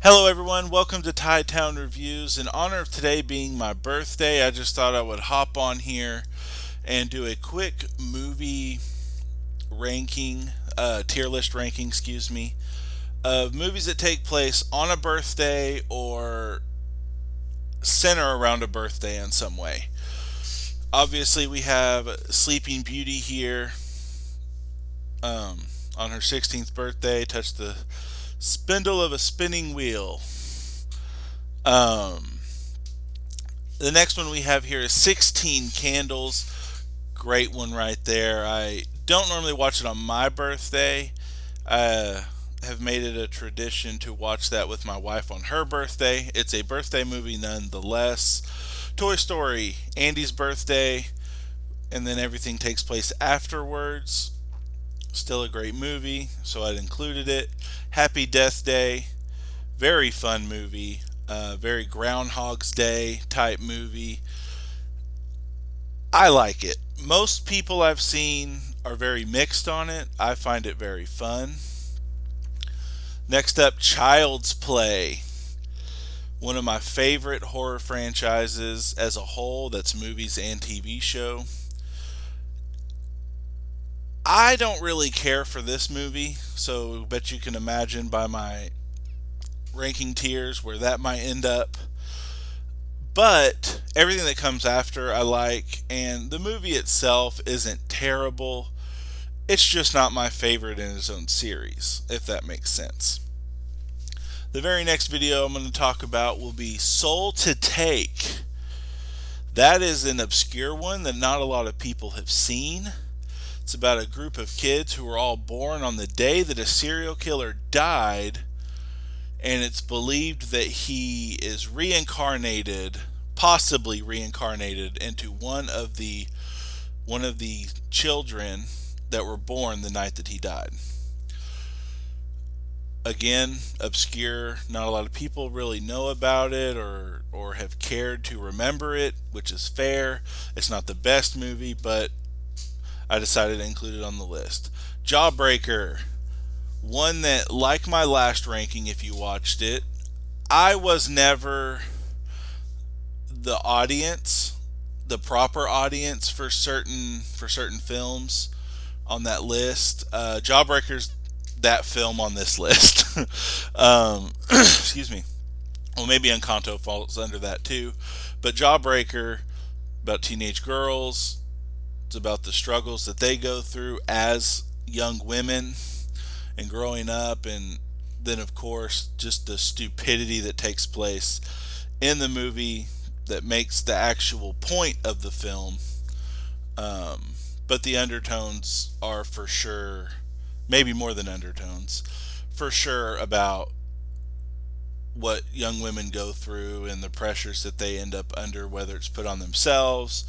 Hello, everyone. Welcome to Tide Town Reviews. In honor of today being my birthday, I just thought I would hop on here and do a quick movie ranking, tier list ranking, excuse me, of movies that take place on a birthday or center around a birthday in some way. Obviously, we have Sleeping Beauty here um, on her 16th birthday, touched the spindle of a spinning wheel. Um, The next one we have here is 16 Candles. Great one right there. I don't normally watch it on my birthday. I have made it a tradition to watch that with my wife on her birthday. It's a birthday movie nonetheless. Toy Story, Andy's birthday, and then everything takes place afterwards. Still a great movie, so I'd included it. Happy Death Day, very fun movie. Very Groundhog's Day type movie. I like it. Most people I've seen are very mixed on it. I find it very fun. Next up, Child's Play. One of my favorite horror franchises as a whole, that's movies and TV show. I don't really care for this movie, so bet you can imagine by my ranking tiers where that might end up. But everything that comes after I like, and the movie itself isn't terrible. It's just not my favorite in its own series, if that makes sense. The very next video I'm going to talk about will be Soul to Take. That is an obscure one that not a lot of people have seen. It's about a group of kids who were all born on the day that a serial killer died, and it's believed that he is reincarnated, possibly reincarnated into one of the children that were born the night that he died. Again, obscure. Not a lot of people really know about it or have cared to remember it, which is fair. It's not the best movie, but I decided to include it on the list. Jawbreaker, one that, like my last ranking, if you watched it, I was never the audience, the proper audience for certain films on that list. Jawbreaker's that film on this list. Excuse me. Well, maybe Encanto falls under that too, but Jawbreaker, about teenage girls. It's about the struggles that they go through as young women and growing up, and then of course just the stupidity that takes place in the movie that makes the actual point of the film. But the undertones are for sure, maybe more than undertones, for sure about what young women go through and the pressures that they end up under, whether it's put on themselves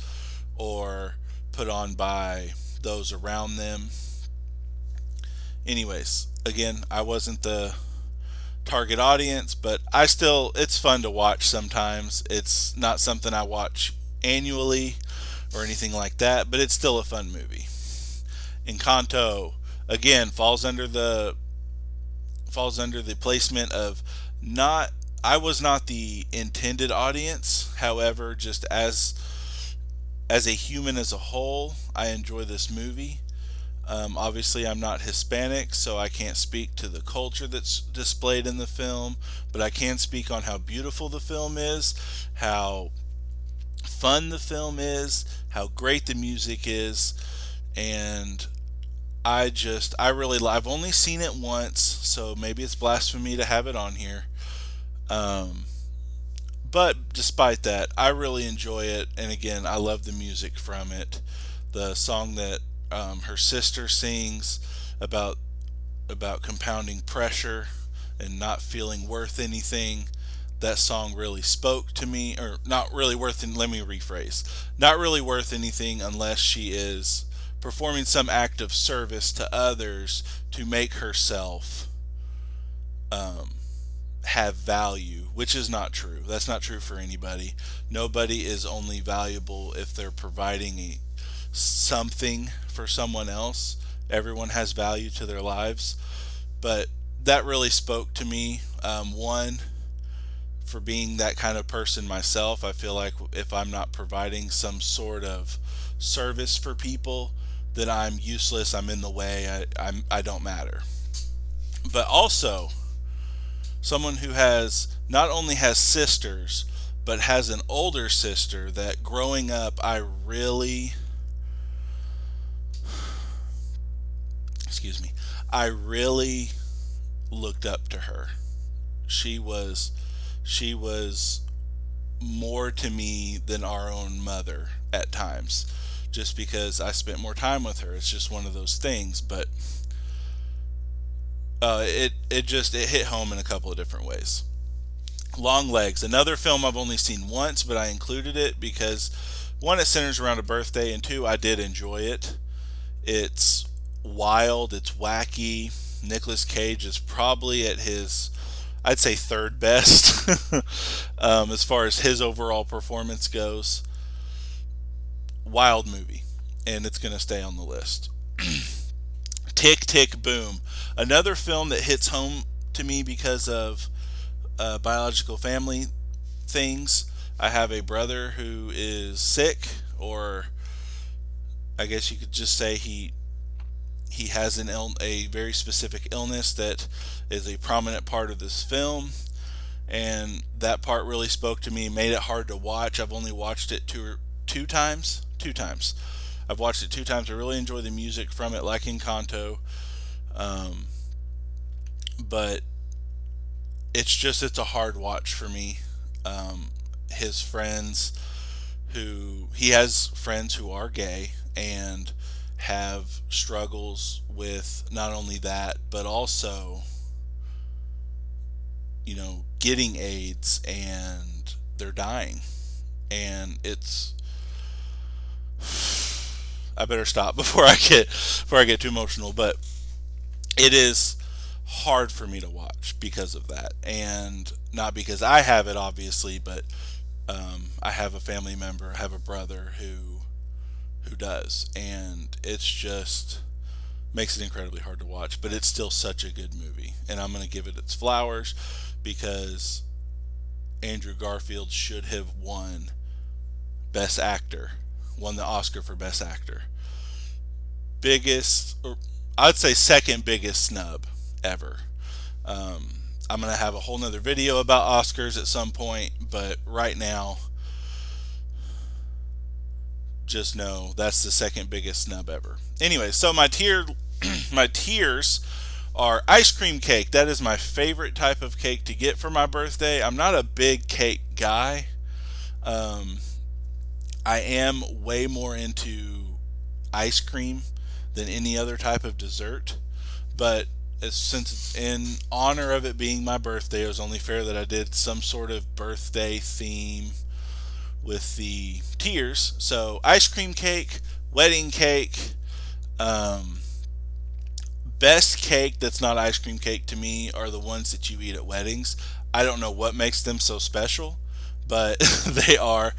or put on by those around them. Anyways, again, I wasn't the target audience, but it's fun to watch sometimes. It's not something I watch annually or anything like that, but it's still a fun movie. Encanto, again, falls under the placement of not I was not the intended audience. However, just as a human as a whole, I enjoy this movie. Obviously, I'm not Hispanic, so I can't speak to the culture that's displayed in the film, but I can speak on how beautiful the film is, how fun the film is, how great the music is, and I've only seen it once, so maybe it's blasphemy to have it on here. Um, but despite that, I really enjoy it, and again, I love the music from it. The song that her sister sings about compounding pressure and not feeling worth anything. That song really spoke to me, or not really worth. Let me rephrase: not really worth anything unless she is performing some act of service to others to make herself um, have value, which is not true. That's not true for anybody. Nobody is only valuable if they're providing something for someone else. Everyone has value to their lives, but that really spoke to me. One, for being that kind of person myself, I feel like if I'm not providing some sort of service for people, then I'm useless. I'm in the way. I don't matter. But also, someone who has not only has sisters, but has an older sister that growing up excuse me, I really looked up to her. She was she was more to me than our own mother at times, just because I spent more time with her. It's just one of those things. But it hit home in a couple of different ways. Longlegs, another film I've only seen once, but I included it because one, it centers around a birthday, and two, I did enjoy it. It's wild, it's wacky. Nicolas Cage is probably at his, I'd say, third best as far as his overall performance goes. Wild movie, and it's going to stay on the list. Tick, Tick, Boom, another film that hits home to me because of biological family things. I have a brother who is sick, or I guess you could just say he has a very specific illness that is a prominent part of this film, and that part really spoke to me, made it hard to watch. I've only watched it two times. I've watched it two times. I really enjoy the music from it, like Encanto, but it's a hard watch for me. His friends, he has friends who are gay and have struggles with not only that, but also, getting AIDS, and they're dying. And I better stop before I get too emotional, but it is hard for me to watch because of that, and not because I have it, obviously, but I have a family member, I have a brother who does, and it's just makes it incredibly hard to watch. But it's still such a good movie, and I'm going to give it its flowers, because Andrew Garfield should have won the Oscar for Best Actor. I'd say second biggest snub ever. I'm going to have a whole nother video about Oscars at some point, but right now, just know that's the second biggest snub ever. Anyway, so my tiers are ice cream cake. That is my favorite type of cake to get for my birthday. I'm not a big cake guy. I am way more into ice cream than any other type of dessert, but since it's in honor of it being my birthday, it was only fair that I did some sort of birthday theme with the tiers. So ice cream cake, wedding cake, best cake that's not ice cream cake to me are the ones that you eat at weddings. I don't know what makes them so special, but they are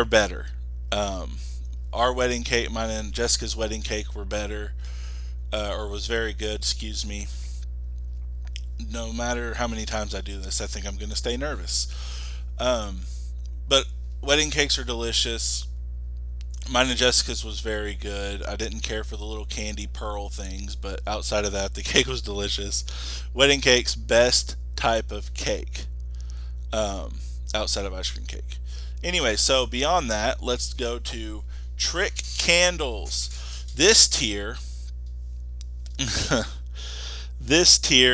better. Our wedding cake, mine and Jessica's wedding cake, were better, or was very good, excuse me. No matter how many times I do this, I think I'm going to stay nervous. But wedding cakes are delicious. Mine and Jessica's was very good. I didn't care for the little candy pearl things, but outside of that, the cake was delicious. Wedding cake's best type of cake, outside of ice cream cake. Anyway, so beyond that, let's go to Trick Candles. This tier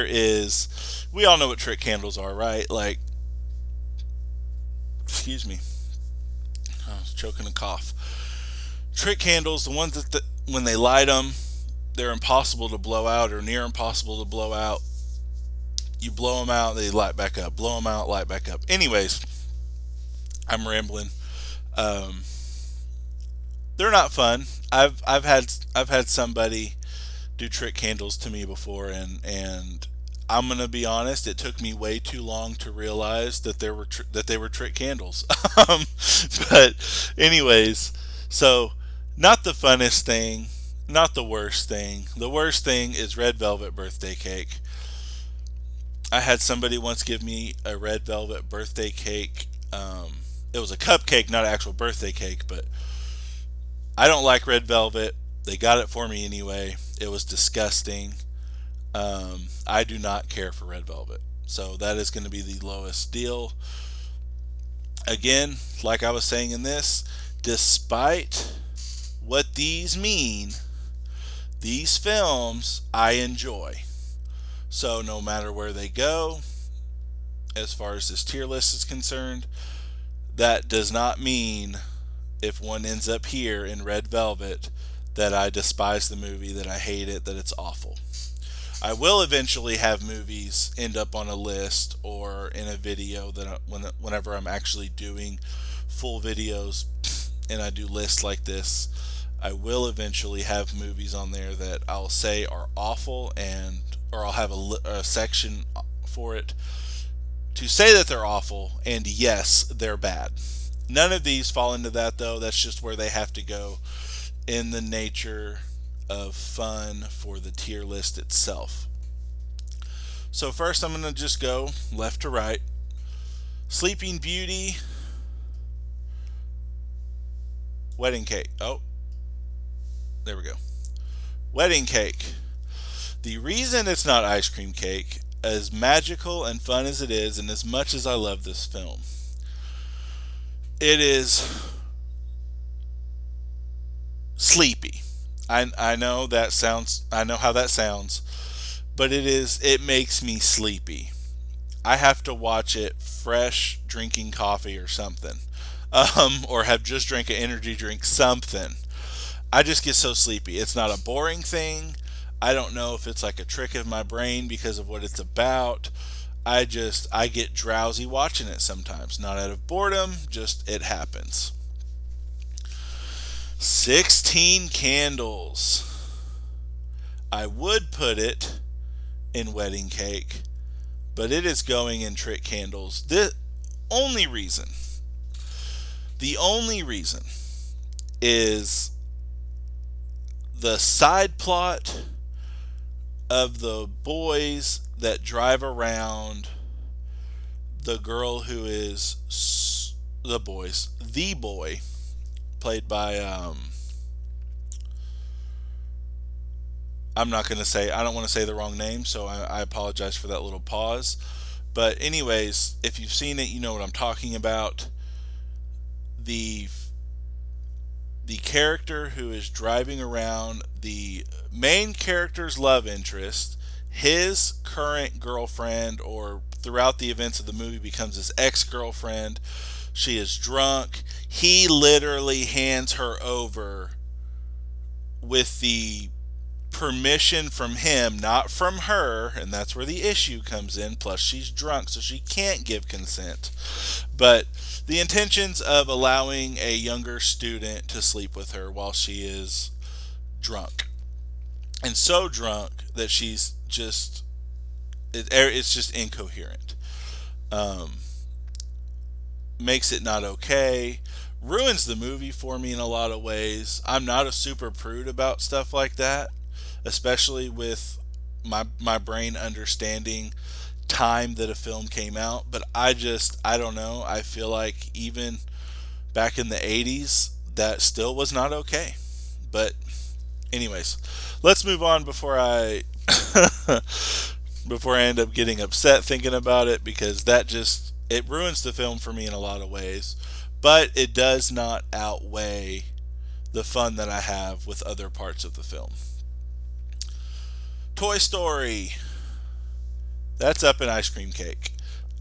is, we all know what Trick Candles are, right? Like, excuse me, I was choking a cough. Trick candles, the ones that when they light them, they're impossible to blow out, or near impossible to blow out. You blow them out, they light back up. Blow them out, light back up. Anyways, I'm rambling. They're not fun. I've had somebody do trick candles to me before, and I'm gonna be honest. It took me way too long to realize that they were trick candles. But anyways, so not the funnest thing, not the worst thing. The worst thing is red velvet birthday cake. I had somebody once give me a red velvet birthday cake. It was a cupcake, not an actual birthday cake, but I don't like red velvet. They got it for me anyway. It was disgusting. I do not care for red velvet. So that is going to be the lowest deal. Again, like I was saying in this, despite what these mean, these films I enjoy. So no matter where they go, as far as this tier list is concerned, that does not mean if one ends up here in Red Velvet that I despise the movie, that I hate it, that it's awful. I will eventually have movies end up on a list or in a video that whenever I'm actually doing full videos and I do lists like this, I will eventually have movies on there that I'll say are awful, and or I'll have a section for it to say that they're awful, and yes, they're bad. None of these fall into that, though. That's just where they have to go in the nature of fun for the tier list itself. So first I'm going to just go left to right. Sleeping Beauty, Wedding Cake. Oh, there we go. Wedding Cake. The reason it's not ice cream cake, as magical and fun as it is, and as much as I love this film, it is sleepy. I know that sounds, I know how that sounds, but it makes me sleepy. I have to watch it fresh, drinking coffee or something, or have just drank an energy drink, something. I just get so sleepy. It's not a boring thing. I don't know if it's like a trick of my brain because of what it's about. I get drowsy watching it sometimes. Not out of boredom, just it happens. 16 Candles. I would put it in Wedding Cake, but it is going in Trick Candles. Only reason, the only reason is the side plot of the boys that drive around the girl who is the boy played by I'm not going to say, I don't want to say the wrong name, so I apologize for that little pause. But anyways, if you've seen it, you know what I'm talking about. The character who is driving around the main character's love interest, his current girlfriend, or throughout the events of the movie becomes his ex-girlfriend. She is drunk. He literally hands her over with the permission from him, not from her, and that's where the issue comes in. Plus she's drunk, so she can't give consent. But the intentions of allowing a younger student to sleep with her while she is drunk, and so drunk that she's just it's just incoherent, makes it not okay, ruins the movie for me in a lot of ways. I'm not a super prude about stuff like that, especially with my brain understanding time that a film came out. But I don't know, I feel like even back in the 80s that still was not okay. But anyways, let's move on before I before I end up getting upset thinking about it, because it ruins the film for me in a lot of ways. But it does not outweigh the fun that I have with other parts of the film. Toy Story. That's up in Ice Cream Cake.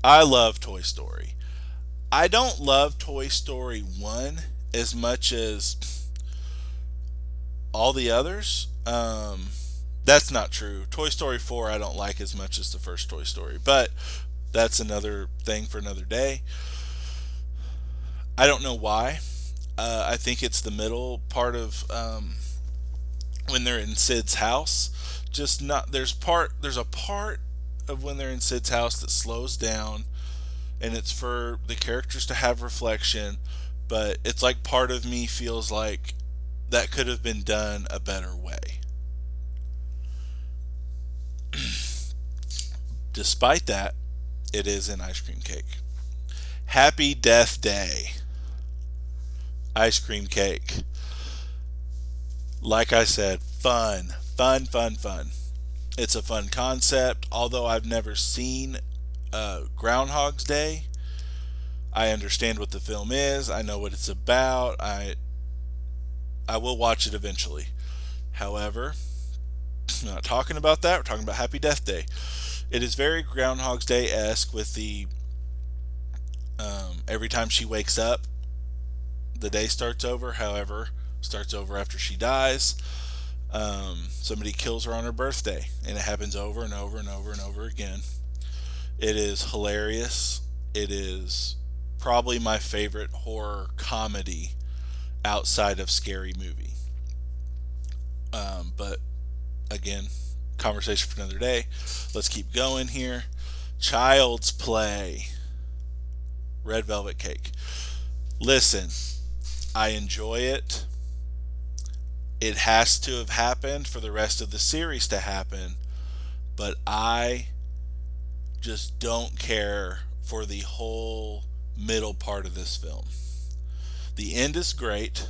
I love Toy Story. I don't love Toy Story 1 as much as all the others. That's not true. Toy Story 4 I don't like as much as the first Toy Story, but that's another thing for another day. I don't know why. I think it's the middle part of when they're in Sid's house. Just not there's a part of when they're in Sid's house that slows down, and it's for the characters to have reflection, but it's like part of me feels like that could have been done a better way. Despite that, it is an ice cream cake. Happy Death Day ice cream cake. Like I said, fun, fun, fun, fun. It's a fun concept. Although I've never seen Groundhog's Day, I understand what the film is. I know what it's about. I will watch it eventually. However, we're not talking about that. We're talking about Happy Death Day. It is very Groundhog's Day esque with the every time she wakes up, the day starts over. However, starts over after she dies. Somebody kills her on her birthday, and it happens over and over and over and over again. It is hilarious. It is probably my favorite horror comedy outside of Scary Movie. But again, conversation for another day. Let's keep going here. Child's Play. Red Velvet Cake. Listen, I enjoy it. It has to have happened for the rest of the series to happen, but I just don't care for the whole middle part of this film. The end is great.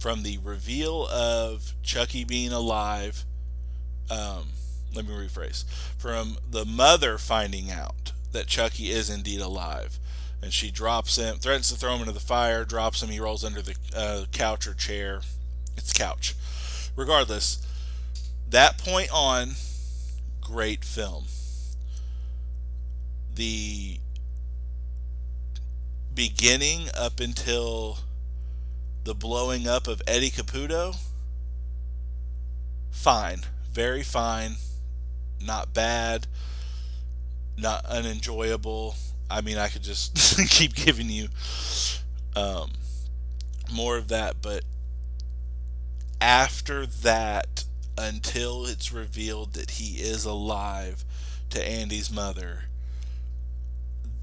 From the reveal of Chucky being alive, let me rephrase. From the mother finding out that Chucky is indeed alive, and she drops him, threatens to throw him into the fire, drops him, he rolls under the couch or chair. It's couch. Regardless, that point on, great film. The beginning up until the blowing up of Eddie Caputo, fine. Very fine. Not bad. Not unenjoyable. I mean, I could just keep giving you more of that, but after that, until it's revealed that he is alive to Andy's mother,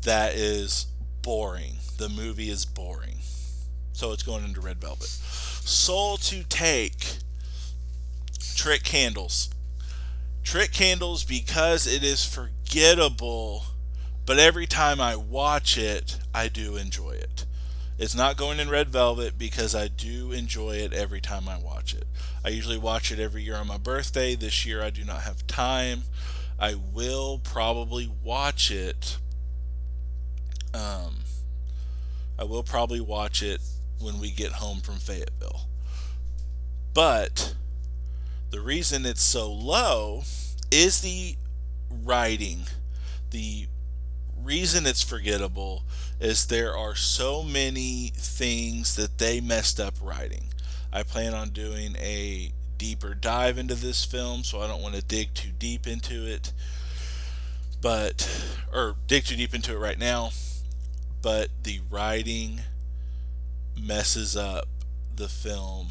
that is boring. The movie is boring. So it's going into Red Velvet. Soul to Take. Trick Candles. Trick Candles because it is forgettable, but every time I watch it, I do enjoy it. It's not going in Red Velvet because I do enjoy it every time I watch it. I usually watch it every year on my birthday. This year I do not have time. I will probably watch it. When we get home from Fayetteville. But the reason it's so low is the writing. The reason it's forgettable is there are so many things that they messed up writing. I plan on doing a deeper dive into this film, so I don't want to dig too deep into it. Or dig too deep into it right now. But the writing messes up the film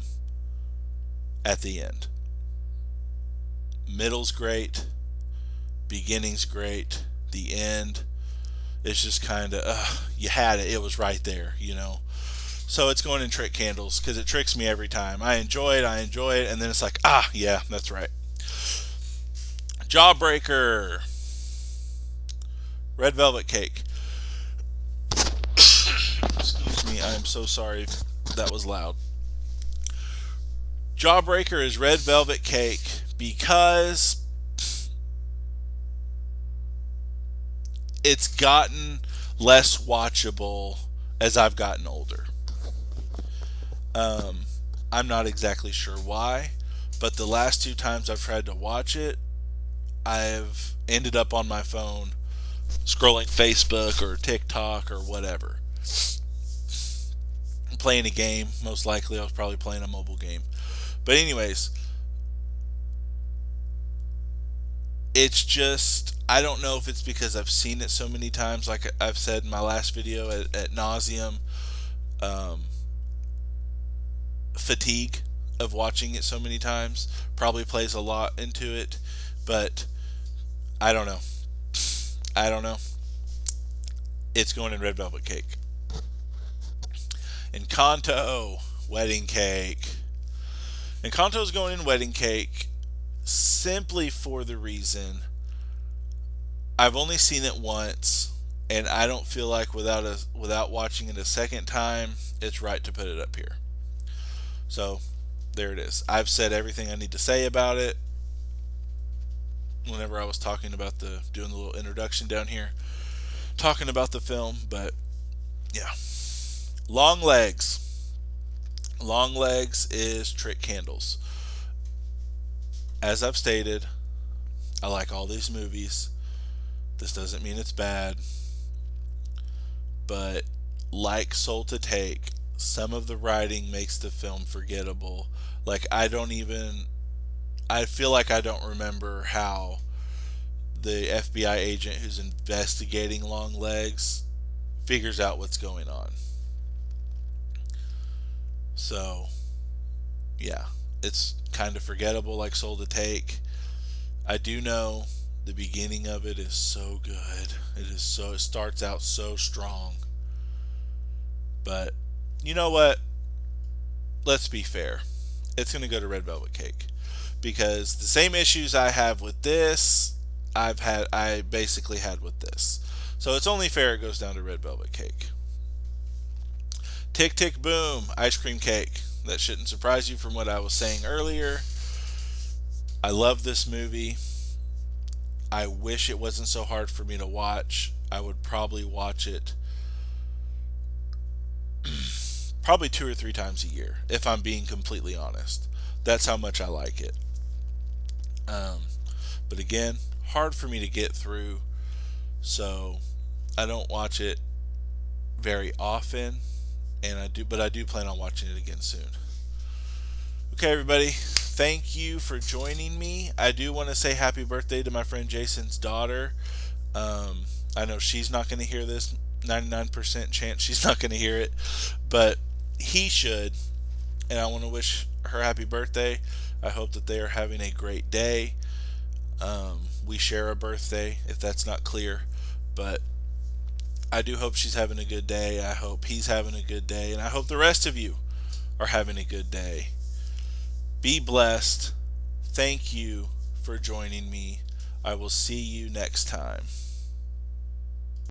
at the end. Middle's great, beginning's great, the end is just kind of you had it was right there, you know. So it's going in Trick Candles because it tricks me every time. I enjoy it, and then it's like, yeah, that's right. Jawbreaker. Red Velvet Cake. Excuse me, I am so sorry if that was loud. Jawbreaker is Red Velvet Cake because it's gotten less watchable as I've gotten older. I'm not exactly sure why, but the last two times I've tried to watch it, I've ended up on my phone scrolling Facebook or TikTok or whatever. I'm playing a game, most likely I was probably playing a mobile game. But anyways, it's just, I don't know if it's because I've seen it so many times, like I've said in my last video at nauseum, fatigue of watching it so many times probably plays a lot into it, but I don't know. It's going in Red Velvet Cake. Encanto, Wedding Cake. Encanto's going in Wedding Cake simply for the reason I've only seen it once, and I don't feel like without watching it a second time, it's right to put it up here. So there it is. I've said everything I need to say about it. Whenever I was talking about doing the little introduction down here, talking about the film, but yeah, Long Legs. Long Legs is Trick Candles. As I've stated, I like all these movies. This doesn't mean it's bad, but like Soul to Take, some of the writing makes the film forgettable. Like I feel like I don't remember how the FBI agent who's investigating Long Legs figures out what's going on. So, yeah, it's kind of forgettable like Soul to Take. I do know the beginning of it is so good. It starts out so strong. But you know what? Let's be fair. It's going to go to Red Velvet Cake because the same issues I have with this, I basically had with this. So it's only fair it goes down to Red Velvet Cake. Tick Tick Boom, Ice Cream Cake. That shouldn't surprise you from what I was saying earlier. I love this movie. I wish it wasn't so hard for me to watch. I would probably watch it probably 2 or 3 times a year, if I'm being completely honest. That's how much I like it. But again, hard for me to get through, so I don't watch it very often, but I do plan on watching it again soon. Okay, everybody, thank you for joining me. I do want to say happy birthday to my friend Jason's daughter. I know she's not going to hear this. 99% chance she's not going to hear it, but he should, and I want to wish her happy birthday. I hope that they are having a great day. We share a birthday, if that's not clear, but I do hope she's having a good day. I hope he's having a good day, and I hope the rest of you are having a good day. Be blessed. Thank you for joining me. I will see you next time.